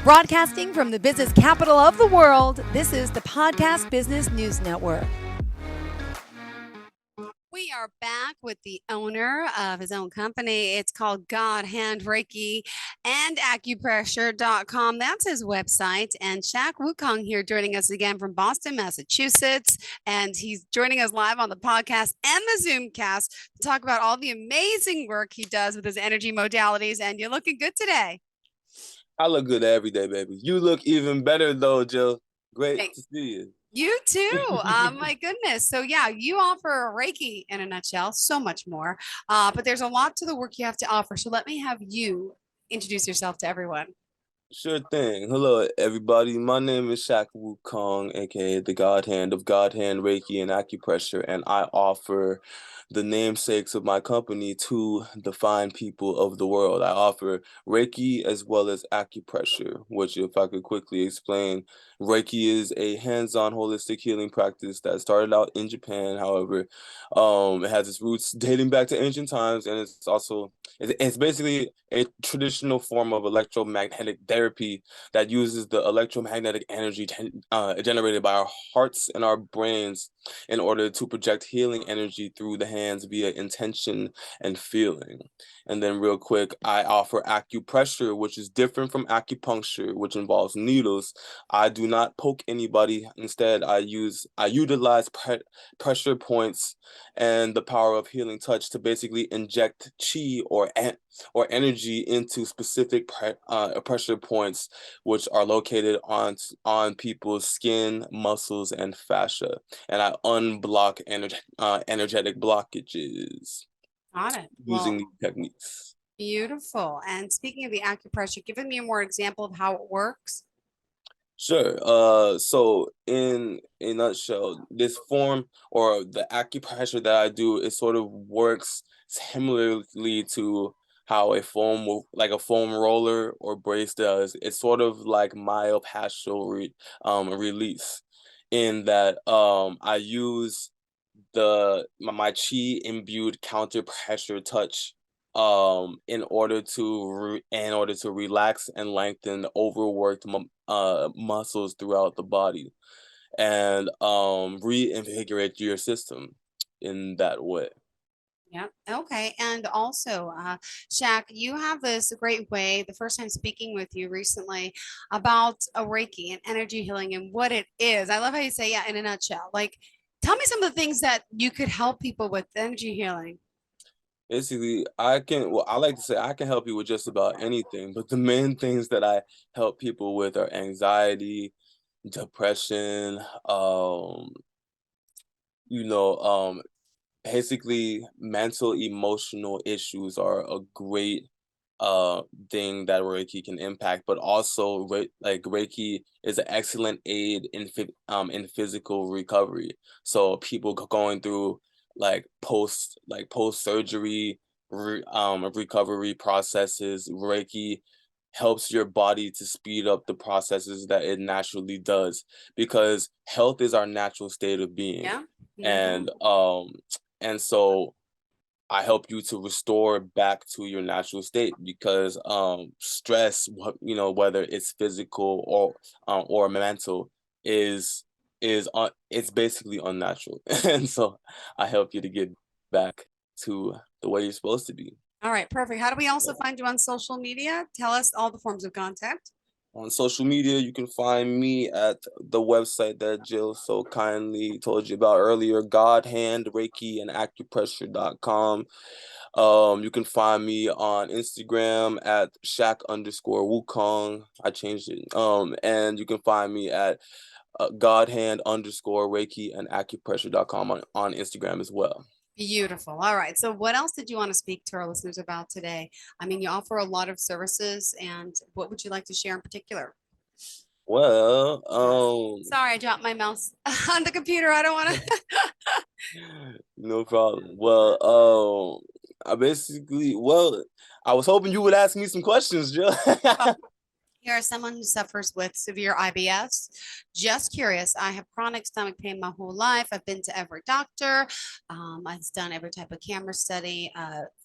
Broadcasting from the business capital of the world, this is the Podcast Business News Network. We are back with the owner of his own company. It's called God Hand Reiki and Acupressure.com. That's his website. And Shaq Wukong here joining us again from Boston, Massachusetts. And he's joining us live on the podcast and the Zoomcast to talk about all the amazing work he does with his energy modalities. And you're looking good today. I look good every day, baby. You look even better, though, Jill. Great to see you. You too. My goodness. So yeah, you offer Reiki in a nutshell, so much more. But there's a lot to the work you have to offer. So let me have you introduce yourself to everyone. Sure thing. Hello, everybody. My name is Shaq Wukong, aka the God Hand of God Hand Reiki and Acupressure, and I offer the namesakes of my company to the fine people of the world. I offer Reiki as well as acupressure, which, if I could quickly explain, Reiki is a hands-on holistic healing practice that started out in Japan. However, it has its roots dating back to ancient times, and it's basically a traditional form of electromagnetic therapy that uses the electromagnetic energy generated by our hearts and our brains in order to project healing energy through the hands via intention and feeling. And then real quick, I offer acupressure, which is different from acupuncture, which involves needles. I do not poke anybody. Instead, I utilize pressure points and the power of healing touch to basically inject chi or energy into specific pressure points, which are located on people's skin, muscles, and fascia. And I unblock energetic blockages. Got it. Using these techniques. Beautiful. And speaking of the acupressure, give me a more example of how it works. Sure. So in a nutshell, this form or the acupressure that I do, it sort of works similarly to how a foam roller or brace does. It's sort of like myofascial release, in that I use my chi imbued counter pressure touch in order to relax and lengthen overworked muscles throughout the body, and reinvigorate your system in that way. Yeah. Okay. And also, Shaq, you have this great way, the first time speaking with you recently about a Reiki and energy healing and what it is. I love how you say, yeah, in a nutshell. Like, tell me some of the things that you could help people with energy healing. Basically, I like to say I can help you with just about anything, but the main things that I help people with are anxiety, depression, you know, basically mental emotional issues are a great thing that Reiki can impact, but also Reiki is an excellent aid in physical recovery. So people going through post surgery recovery processes, Reiki helps your body to speed up the processes that it naturally does, because health is our natural state of being. Yeah. And so I help you to restore back to your natural state, because stress, whether it's physical or mental, it's basically unnatural. And so I help you to get back to the way you're supposed to be. All right, perfect. How do we also find you on social media? Tell us all the forms of contact. On social media, you can find me at the website that Jill so kindly told you about earlier, God Hand Reiki and Acupressure.com. You can find me on Instagram at Shaq_Wukong. I changed it. And you can find me at Godhand_Reiki and Acupressure.com on Instagram as well. Beautiful. All right. So what else did you want to speak to our listeners about today? I mean, you offer a lot of services, and what would you like to share in particular? Well, sorry, I dropped my mouse on the computer. I don't want to. No problem. Well, I was hoping you would ask me some questions, Jill. You're someone who suffers with severe IBS. Just curious. I have chronic stomach pain my whole life. I've been to every doctor. I've done every type of camera study,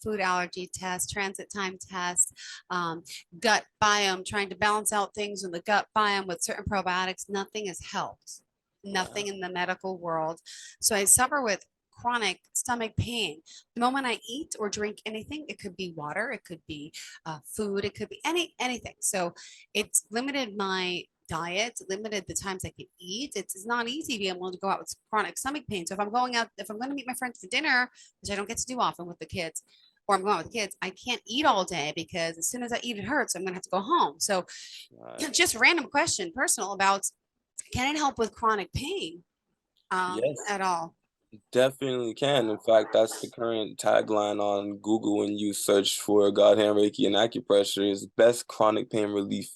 food allergy test, transit time test, um, gut biome, trying to balance out things in the gut biome with certain probiotics. Nothing has helped. Wow. Nothing in the medical world. So I suffer with chronic stomach pain. The moment I eat or drink anything, it could be water, it could be food, it could be anything. So it's limited my diet, limited the times I can eat. It's not easy to be able to go out with chronic stomach pain. So if I'm going out, if I'm going to meet my friends for dinner, which I don't get to do often with the kids, or I'm going out with the kids, I can't eat all day because as soon as I eat, it hurts. So I'm going to have to go home. So Right. just random question, personal about can it help with chronic pain Yes. at all? Definitely can. In fact, that's the current tagline on Google when you search for God hand Reiki and acupressure is best chronic pain relief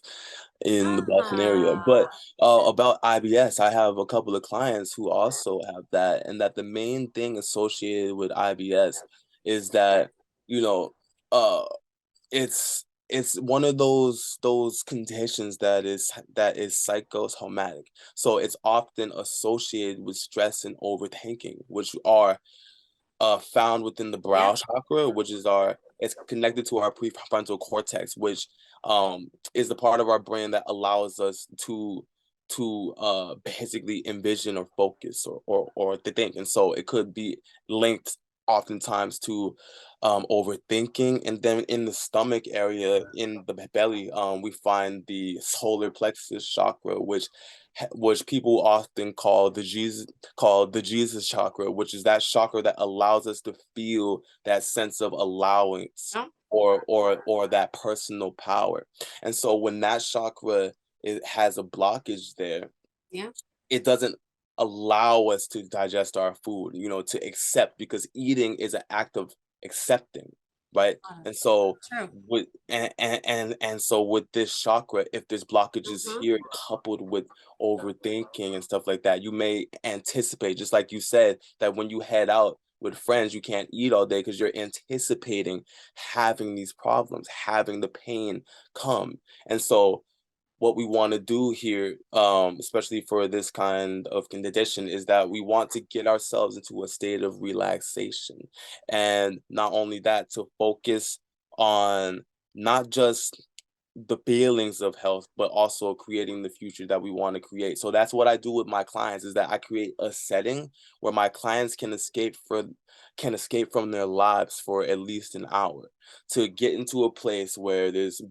in the Boston area. But Ah, about IBS, I have a couple of clients who also have that, and that the main thing associated with IBS is that, you know, uh it's one of those conditions that is psychosomatic. So it's often associated with stress and overthinking, which are found within the yeah. brow chakra, which is our it's connected to our prefrontal cortex, which is the part of our brain that allows us to basically envision or focus or to think. And so it could be linked oftentimes to overthinking. And then in the stomach area, in the belly, we find the solar plexus chakra, which people often call the Jesus chakra, which is that chakra that allows us to feel that sense of allowance Yeah. or that personal power. And so when that chakra has a blockage there, Yeah. it doesn't allow us to digest our food, to accept, because eating is an act of accepting, right? And so True. with this chakra, if there's blockages Uh-huh. here coupled with overthinking and stuff like that, you may anticipate, just like you said, that when you head out with friends, you can't eat all day because you're anticipating having these problems, having the pain come. And so what we want to do here, especially for this kind of condition, is that we want to get ourselves into a state of relaxation. And not only that, to focus on not just the feelings of health, but also creating the future that we want to create. So that's what I do with my clients, is that I create a setting where my clients can escape from their lives for at least an hour, to get into a place where there's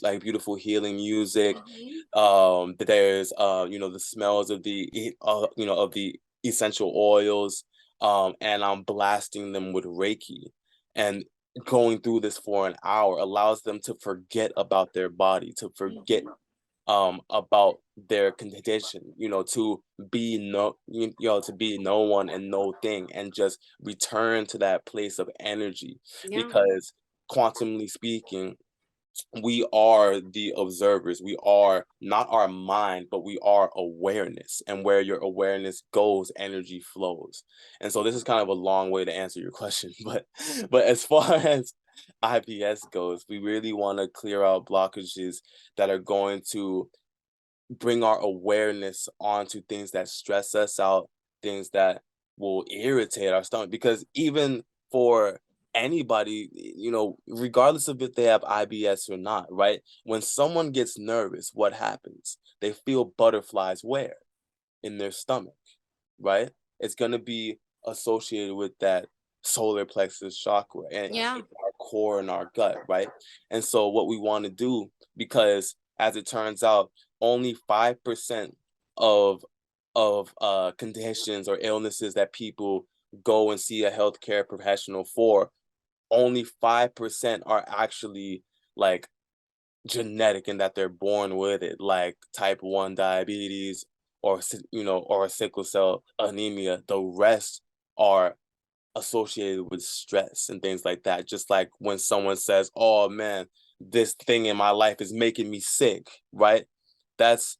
like beautiful healing music. Mhm. There's the smells of the essential oils, and I'm blasting them with Reiki. And going through this for an hour allows them to forget about their body, to forget Mhm. about their condition, to be no one and no thing, and just return to that place of energy. Yeah. Because quantumly speaking, we are the observers. We are not our mind, but we are awareness. And where your awareness goes, energy flows. And so this is kind of a long way to answer your question, but as far as IBS goes, we really want to clear out blockages that are going to bring our awareness onto things that stress us out, things that will irritate our stomach. Because even for anybody, regardless of if they have IBS or not, right? When someone gets nervous, what happens? They feel butterflies where? In their stomach, right? It's going to be associated with that solar plexus chakra and Yeah. our core and our gut, right? And so what we want to do, because as it turns out, only 5% of conditions or illnesses that people go and see a healthcare professional for, only 5% are actually like genetic, in that they're born with it, like type 1 diabetes or sickle cell anemia. The rest are associated with stress and things like that. Just like when someone says, "Oh man, this thing in my life is making me sick," right? That's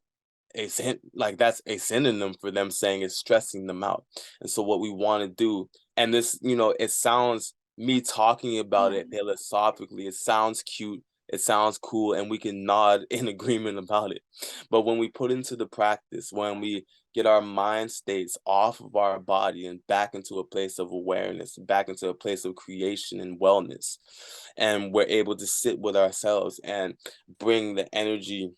that's a synonym for them saying it's stressing them out. And so what we want to do, and this, it sounds, me talking about it Mhm. philosophically, it sounds cute, it sounds cool, and we can nod in agreement about it. But when we put into the practice, when we get our mind states off of our body and back into a place of awareness, back into a place of creation and wellness, and we're able to sit with ourselves and bring the energy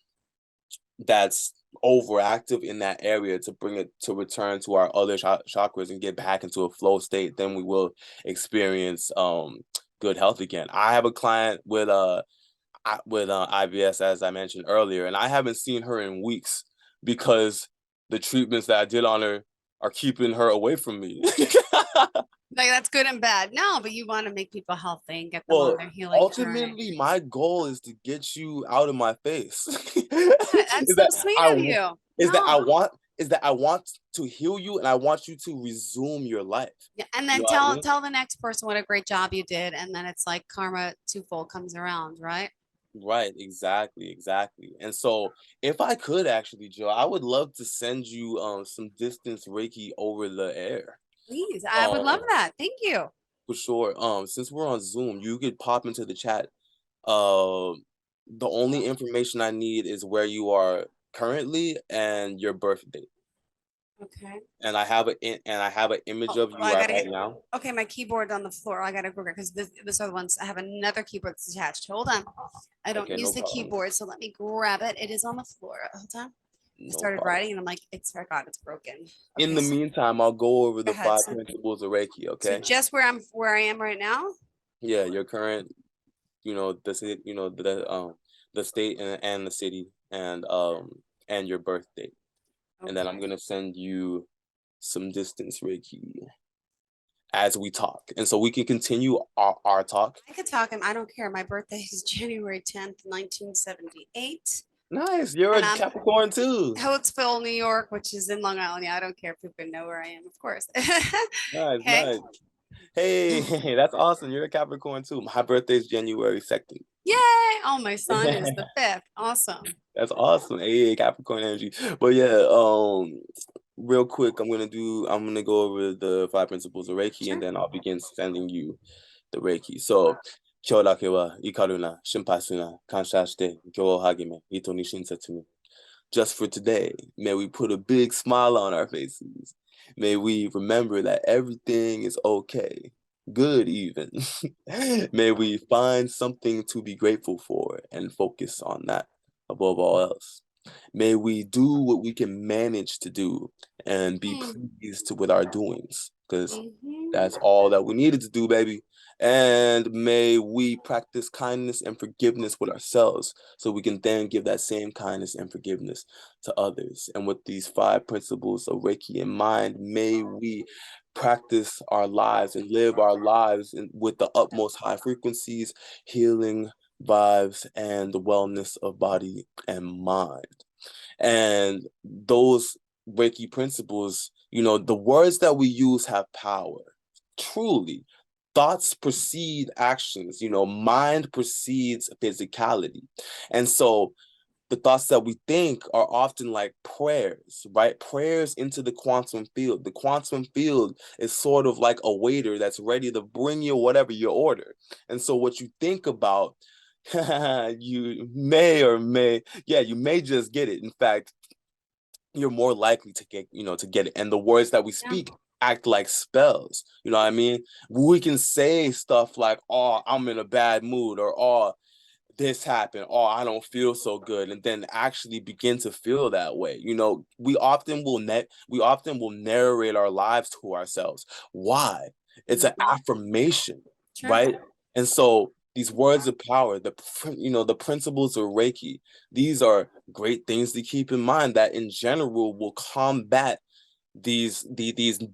that's overactive in that area to bring it to return to our other chakras and get back into a flow state, then we will experience good health again. I have a client with IBS, as I mentioned earlier, and I haven't seen her in weeks because the treatments that I did on her are keeping her away from me. Like that's good and bad. No, but you want to make people healthy and get them on Well, their healing journey. ultimately, my goal is to get you out of my face. That's is so that sweet I of you. is that I No. want is that I want to heal you, and I want you to resume your life. Yeah, and You then know what I mean? tell the next person what a great job you did, and then it's like karma twofold comes around, right? Right, exactly, exactly. And so if I could actually, Joe, I would love to send you some distance Reiki over the air. Please, I would love Um that. Thank you. for sure. Since we're on Zoom, you could pop into the chat. Uh, the only information I need is where you are currently and your birth date. Okay. And I have an image Oh, of you I gotta right get. now. Okay, my keyboard on the floor. I gotta go because this other one's. I have another keyboard that's attached. Hold on. I don't Okay, use no the problem. keyboard, so let me grab it. It is on the floor. Hold on. I No started problem. writing and I'm like, it's I forgot it's broken. In Okay, the so meantime, I'll go over go the ahead. five principles of Reiki, So okay? just where I am right now. Yeah, your current, the city, the state and the city and your birth date. And then I'm Okay. gonna send you some distance Reiki as we talk. And so we can continue our talk. I could talk him. I don't care. My birthday is January 10th, 1978. Nice. You're And a I'm Capricorn too. Hillsville, New York, which is in Long Island. Yeah, I don't care if people know where I am, of course. Nice, Okay. nice. Hey, that's awesome. You're a Capricorn too. My birthday is January 2nd. Yay. Oh, my son is the fifth. Awesome. That's awesome. Hey, Capricorn energy. But yeah, real quick, I'm gonna go over the five principles of Reiki, and Sure. then I'll begin sending you the Reiki. So,今日だけは怒るな、心配するな、感謝して今日を励め、人に親切に。Just for today, may we put a big smile on our faces. May we remember that everything is okay, good even. May we find something to be grateful for and focus on that above all else. May we do what we can manage to do and be Mm. pleased with our doings, because Mhm. that's all that we needed to do, baby. And may we practice kindness and forgiveness with ourselves so we can then give that same kindness and forgiveness to others. And with these five principles of Reiki in mind, may we practice our lives and live our lives with the utmost high frequencies, healing vibes, and the wellness of body and mind. And those Reiki principles, the words that we use have power. Truly, thoughts precede actions, mind precedes physicality. And so the thoughts that we think are often like prayers, right? Prayers into the quantum field. The quantum field is sort of like a waiter that's ready to bring you whatever you order. And so what you think about, you may just get it. In fact, you're more likely to get it. And the words that we Yeah. speak act like spells. You know what I mean? We can say stuff like, oh, I'm in a bad mood, or oh, this happened, oh, I don't feel so good, and then actually begin to feel that way. We often will narrate our lives to ourselves. Why? It's an Mhm. affirmation, Sure. right? And so these words of power, the principles of Reiki, these are great things to keep in mind that in general will combat these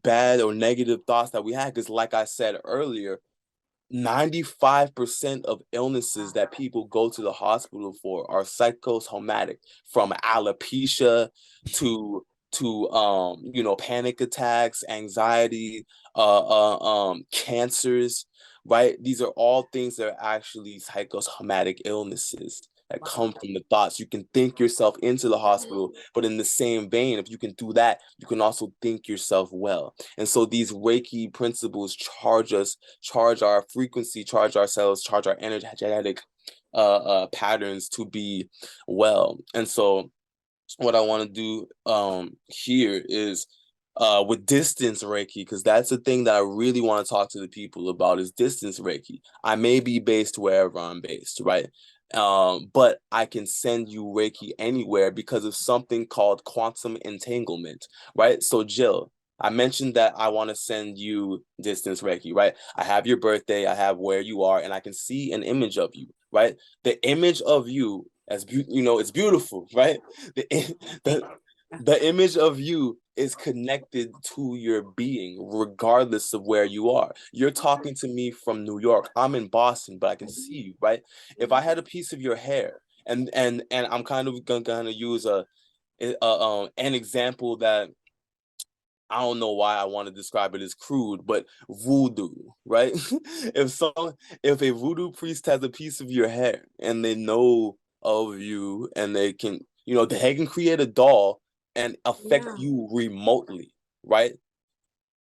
bad or negative thoughts that we had. Because like I said earlier, 95% of illnesses that people go to the hospital for are psychosomatic, from alopecia to panic attacks, anxiety, cancers, right? These are all things that are actually psychosomatic illnesses that come from the thoughts. You can think yourself into the hospital, but in the same vein, if you can do that, you can also think yourself well. And so these Reiki principles charge our frequency, charge ourselves, charge our energetic patterns to be well. And so what I want to do here is with distance Reiki, because that's the thing that I really want to talk to the people about is distance Reiki. I may be based wherever I'm based, right? But I can send you Reiki anywhere because of something called quantum entanglement, right? So Jill, I mentioned that I want to send you distance Reiki, right? I have your birthday, I have where you are, and I can see an image of you, right? The image of you as it's beautiful, right? The Thank the you. the image of you is connected to your being, regardless of where you are. You're talking to me from New York. I'm in Boston, but I can see you, right? If I had a piece of your hair, and I'm kind of gonna use an example that I don't know why I want to describe it as crude, but voodoo, right? if some if a voodoo priest has a piece of your hair and they know of you and they can, they can create a doll and affect Yeah. you remotely, right?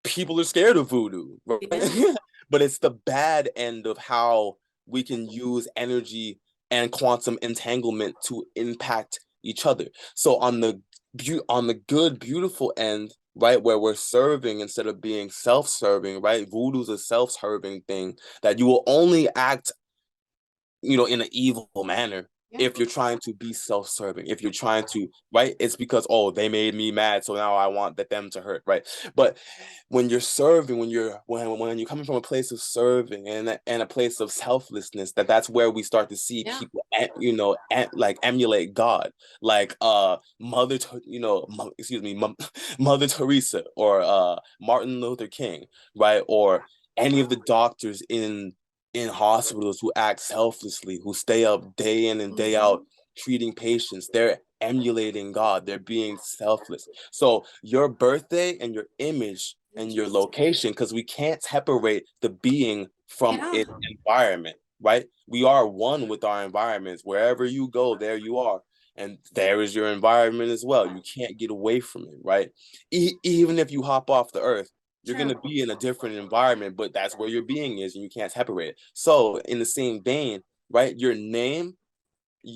People are scared of voodoo, right? Yeah. But it's the bad end of how we can use energy and quantum entanglement to impact each other. So on the good, beautiful end, right, where we're serving instead of being self-serving, right? Voodoo's a self-serving thing that you will only act in an evil manner Yeah. if you're trying to be self-serving, if you're trying to, right? It's because, oh, they made me mad, so now I want them to hurt, right? But when you're serving, when you're coming from a place of serving and a place of selflessness, that's where we start to see Yeah. people, like emulate God, like excuse me, Mother Teresa or Martin Luther King, right? Or any of the doctors in hospitals who act selflessly, who stay up day in and day Mhm. out treating patients. They're emulating God. They're being selfless. So your birthday and your image and your Interesting. location, because we can't separate the being from Yeah. its environment, right? We are one with our environments. Wherever you go, there you are. And there is your environment as well. You can't get away from it, right? Even if you hop off the earth, you're going True. to be in a different environment, but that's where your being is and you can't separate it. So, in the same vein, right, your name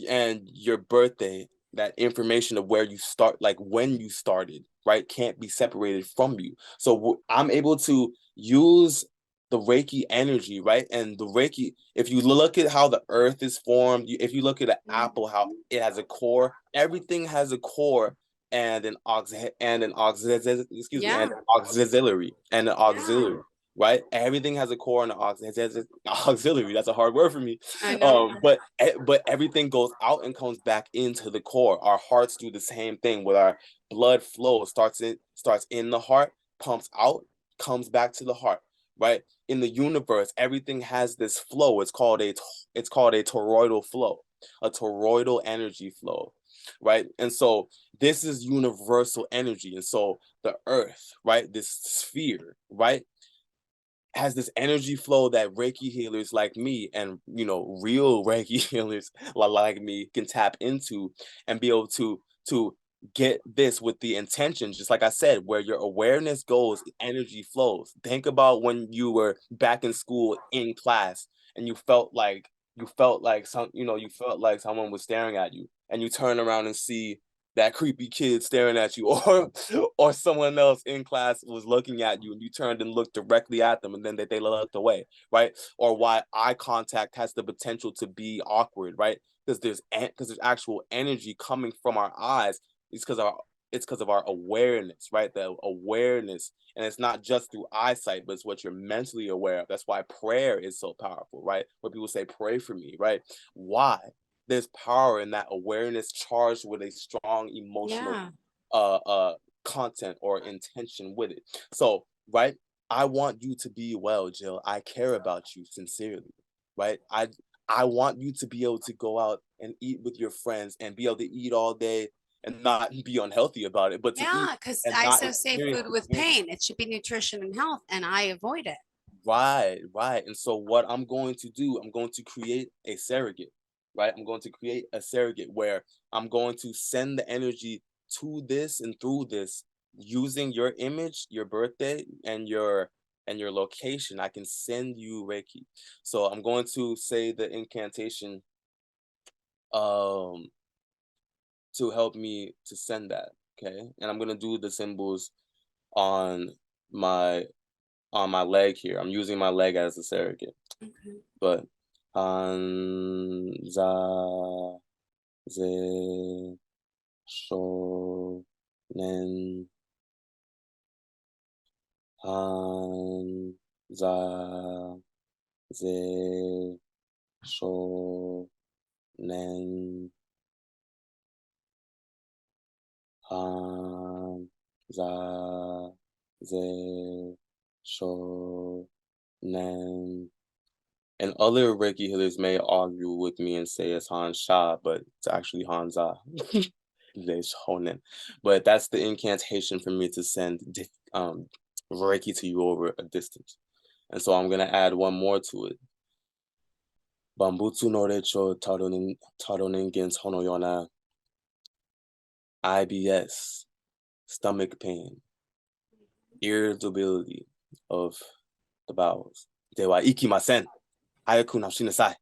and your birthday, that information of where you start, like when you started, right, can't be separated from you. So, I'm able to use the Reiki energy, right? And the Reiki, if you look at how the earth is formed, if you look at an apple, how Mhm. it has a core, everything has a core and an auxiliary, excuse me, and Yeah. an auxiliary, Yeah. right? Everything has a core and an auxiliary. That's a hard word for me. I know. But everything goes out and comes back into the core. Our hearts do the same thing with our blood flow. Starts in the heart, pumps out, comes back to the heart, right? In the universe, everything has this flow. It's called a toroidal flow, a toroidal energy flow, right? And so this is universal energy. And so the earth, right, this sphere, right, has this energy flow that Reiki healers like me and real Reiki healers like me can tap into and be able to get this with the intention, just like I said, where your awareness goes, energy flows. Think about when you were back in school in class and you felt like someone was staring at you and you turn around and see that creepy kid staring at you, or someone else in class was looking at you and you turned and looked directly at them and then they looked away, right? Or why eye contact has the potential to be awkward, right? Because there's actual energy coming from our eyes. It's because of our awareness, right? The awareness, and it's not just through eyesight, but it's what you're mentally aware of. That's why prayer is so powerful, right? Where people say, "Pray for me," right? Why? There's power in that awareness charged with a strong emotional Yeah. uh uh content or intention with it. So, right, I want you to be well, Jill. I care about you sincerely, right? I want you to be able to go out and eat with your friends and be able to eat all day and not be unhealthy about it, but to eat Yeah. Because and I not associate experience food the with pain. pain. It should be nutrition and health, and I avoid it. Right, right. And so what I'm going to do, I'm going to create a surrogate, right? I'm going to create a surrogate where I'm going to send the energy to this and through this using your image, your birthday, and your location. I can send you Reiki. So I'm going to say the incantation to help me to send that. Okay, and I'm gonna do the symbols on my leg here. I'm using my leg as a surrogate. Okay. But Han Za Ze Sho Nen Han Za Ze Sho Nen Han Za Ze Sho Nen. And other Reiki healers may argue with me and say it's Han Sha, but it's actually Hanza. There's Honen. But that's the incantation for me to send Reiki to you over a distance. And so I'm gonna add one more to it. Bambutsu no recho taronin gens honoyona IBS, stomach pain, irritability of the bowels. Dewa ikimasen. Hayaku nashinasai.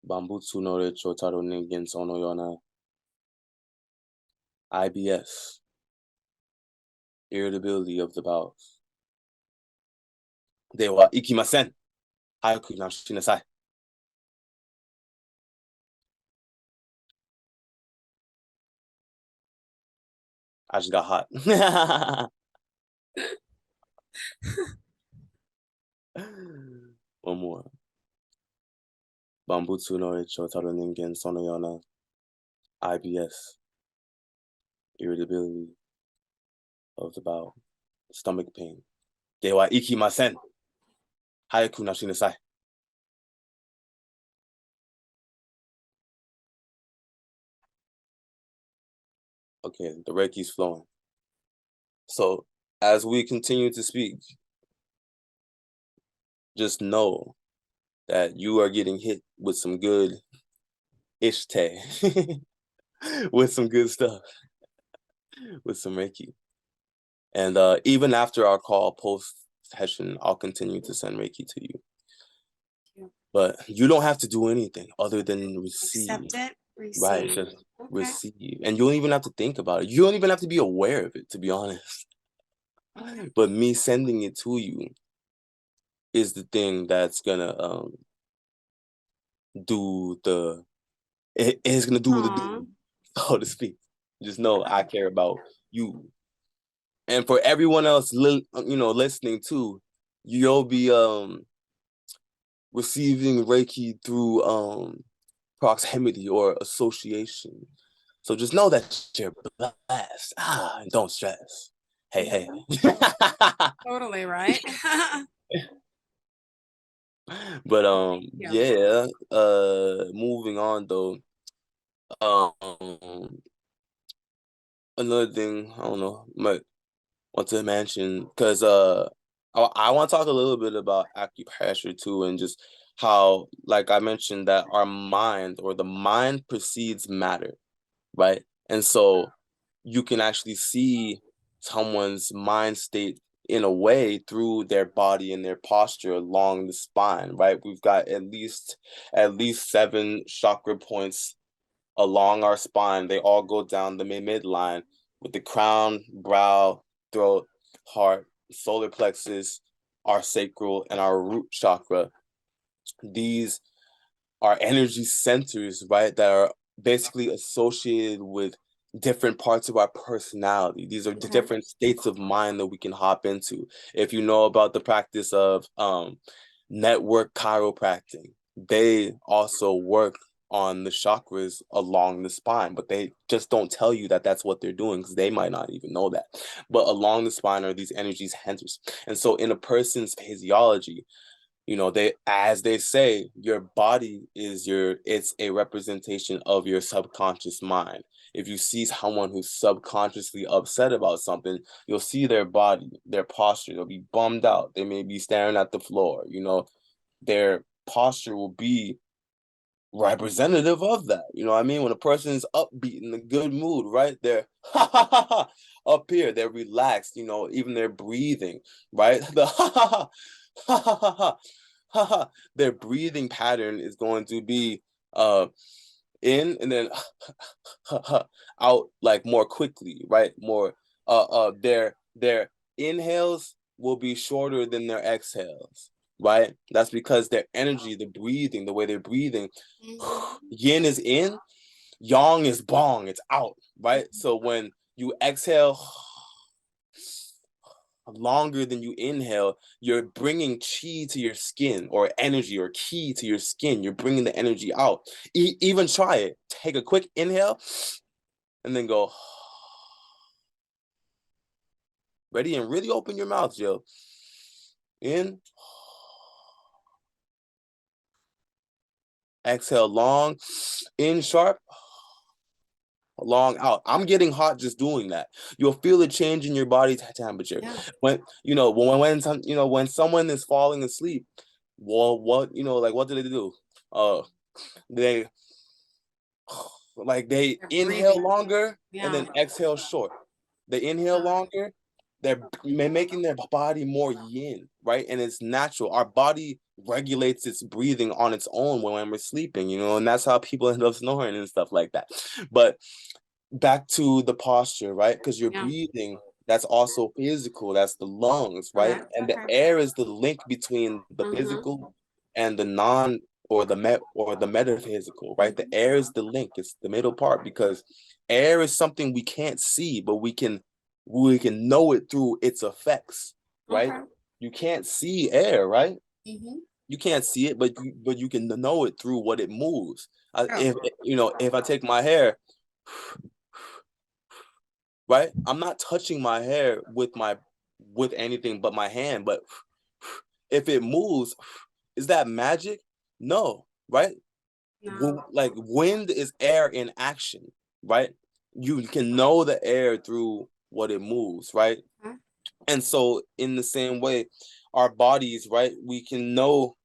Bambutsu no recho taronin gens honoyona IBS, irritability of the bowels. Dewa ikimasen. Hayaku nashinasai. I just got hot. One more. Bambutsu no Icho Taro Ningen Sonoyona IBS, irritability of the bowel, stomach pain. Dewa ikimasen. Hayaku nashinasai. Okay, the Reiki's flowing. So as we continue to speak, just know that you are getting hit with some good ishte, with some good stuff, with some Reiki. And even after our call post session, I'll continue to send Reiki to you. But you don't have to do anything other than receive. Accept it, receive. Right, just Okay. receive. And you don't even have to think about it. You don't even have to be aware of it, to be honest. Okay. But me sending it to you is the thing that's gonna do the it is gonna do the do, so to speak. Just know I care about you. And for everyone else listening too, you'll be receiving Reiki through proximity or association. So just know that you're blessed. And don't stress. Hey. Totally right. But Yeah. moving on though. Um Another thing, I don't know, might want to mention because I want to talk a little bit about acupressure too, and just how, like I mentioned, that our mind or the mind precedes matter, right? And so you can actually see someone's mind state in a way through their body and their posture along the spine, right? We've got at least 7 chakra points along our spine. They all go down the midline with the crown, brow, throat, heart, solar plexus, our sacral, and our root chakra. These are energy centers, right, that are basically associated with different parts of our personality. These are the different states of mind that we can hop into. If you know about the practice of network chiropractic, they also work on the chakras along the spine, but they just don't tell you that that's what they're doing because they might not even know that. But along the spine are these energy centers. And so in a person's physiology, as they say, your body it's a representation of your subconscious mind. If you see someone who's subconsciously upset about something, you'll see their body, their posture, they'll be bummed out. They may be staring at the floor. Their posture will be representative of that. You know what I mean? When a person is upbeat in a good mood, right? They're ha ha ha ha up here, they're relaxed, even their breathing, right? The ha ha ha ha ha ha ha their breathing pattern is going to be in and then out like more quickly, right? More their inhales will be shorter than their exhales, right? That's because their energy, the breathing, the way they're breathing, yin is in, yang is bong, it's out, right? So when you exhale longer than you inhale, you're bringing chi to your skin, or energy or ki to your skin. You're bringing the energy out. Even try it. Take a quick inhale and then go. Ready? And really open your mouth, Jill. In. Exhale long. In sharp. Long out. I'm getting hot just doing that. You'll feel a change in your body temperature. Yeah. When someone is falling asleep, well, what do they do? They they inhale longer and then exhale short. They inhale longer. They're making their body more yin, right? And it's natural. Our body regulates its breathing on its own when we're sleeping, and that's how people end up snoring and stuff like that. But back to the posture, right? Because you're breathing, that's also physical. That's the lungs, right? And the air is the link between the physical and the non or the metaphysical, right? The air is the link. It's the middle part, because air is something we can't see, but we can know it through its effects, right? You can't see air, right? You can't see it, but you can know it through what it moves. If I take my hair, right? I'm not touching my hair with anything but my hand, but if it moves, is that magic? No, right? No. Like wind is air in action, right? You can know the air through what it moves, right? And so in the same way, our bodies, right? We can know,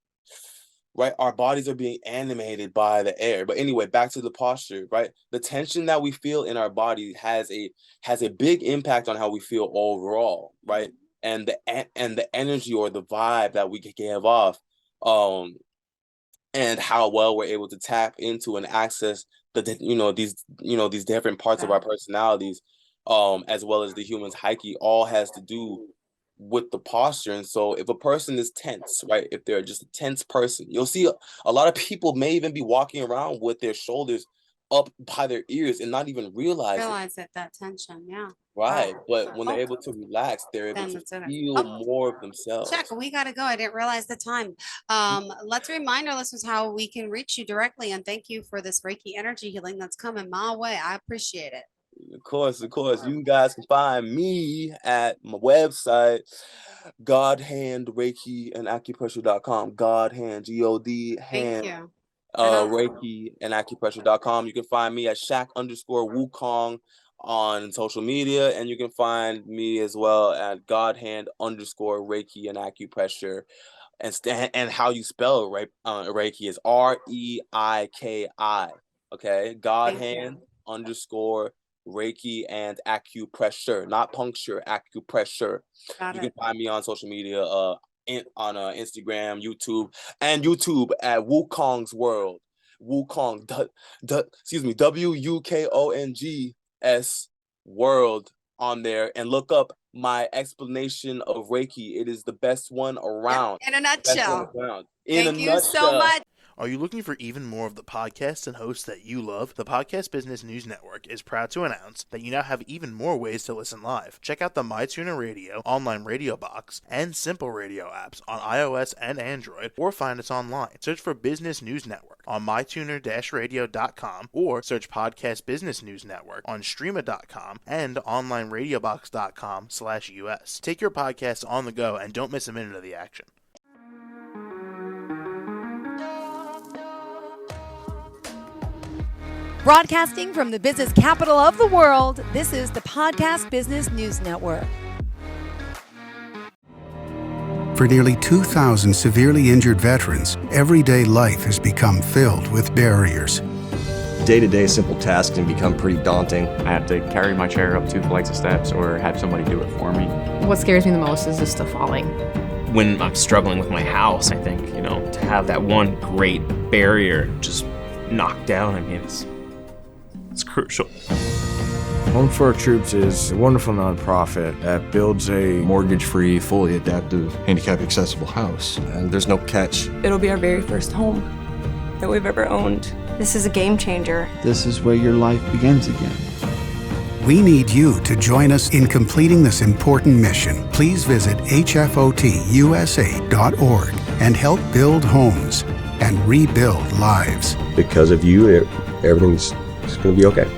right? Our bodies are being animated by the air. But anyway, back to the posture, right? The tension that we feel in our body has a big impact on how we feel overall, right? And the energy or the vibe that we give off, and how well we're able to tap into and access these different parts of our personalities, as well as the human's psyche, all has to do with the posture. And so if a person is tense, right, if they're just a tense person, you'll see a lot of people may even be walking around with their shoulders up by their ears and not even realize that tension. right. But when they're able to relax, they're able to feel more of themselves. Check, we got to go. I didn't realize the time. Let's remind our listeners how we can reach you directly, and thank you for this Reiki energy healing that's coming my way. I appreciate it. Of course. You guys can find me at my website, God Hand Reiki and Acupressure.com. God Hand, G-O-D hand. Thank you. Reiki and Acupressure.com. You can find me at Shaq_Wukong on social media, and you can find me as well at Godhand_Reiki and Acupressure. And how you spell Reiki is Reiki. Okay, Godhand_Reiki and Acupressure, not puncture, acupressure. You can find me on social media, on Instagram, YouTube at Wukong's World. Wukong, WUKONGS World on there, and look up my explanation of Reiki. It is the best one around. In a nutshell. Thank you so much. Are you looking for even more of the podcasts and hosts that you love? The Podcast Business News Network is proud to announce that you now have even more ways to listen live. Check out the MyTuner Radio, online radio box, and Simple Radio apps on iOS and Android, or find us online. Search for Business News Network on mytuner-radio.com, or search Podcast Business News Network on streama.com and onlineradiobox.com/US. Take your podcast on the go and don't miss a minute of the action. Broadcasting from the business capital of the world, this is the Podcast Business News Network. For nearly 2,000 severely injured veterans, everyday life has become filled with barriers. Day-to-day simple tasks can become pretty daunting. I have to carry my chair up 2 flights of steps or have somebody do it for me. What scares me the most is just the falling. when I'm struggling with my house, I think, to have that one great barrier just knocked down, I mean, it's crucial. Home for Our Troops is a wonderful nonprofit that builds a Mortgage-free, fully adaptive, handicap-accessible house. And there's no catch. It'll be our very first home that we've ever owned. This is a game changer. This is where your life begins again. We need you to join us in completing this important mission. Please visit hfotusa.org and help build homes and rebuild lives. Because of you, everything's going to be okay.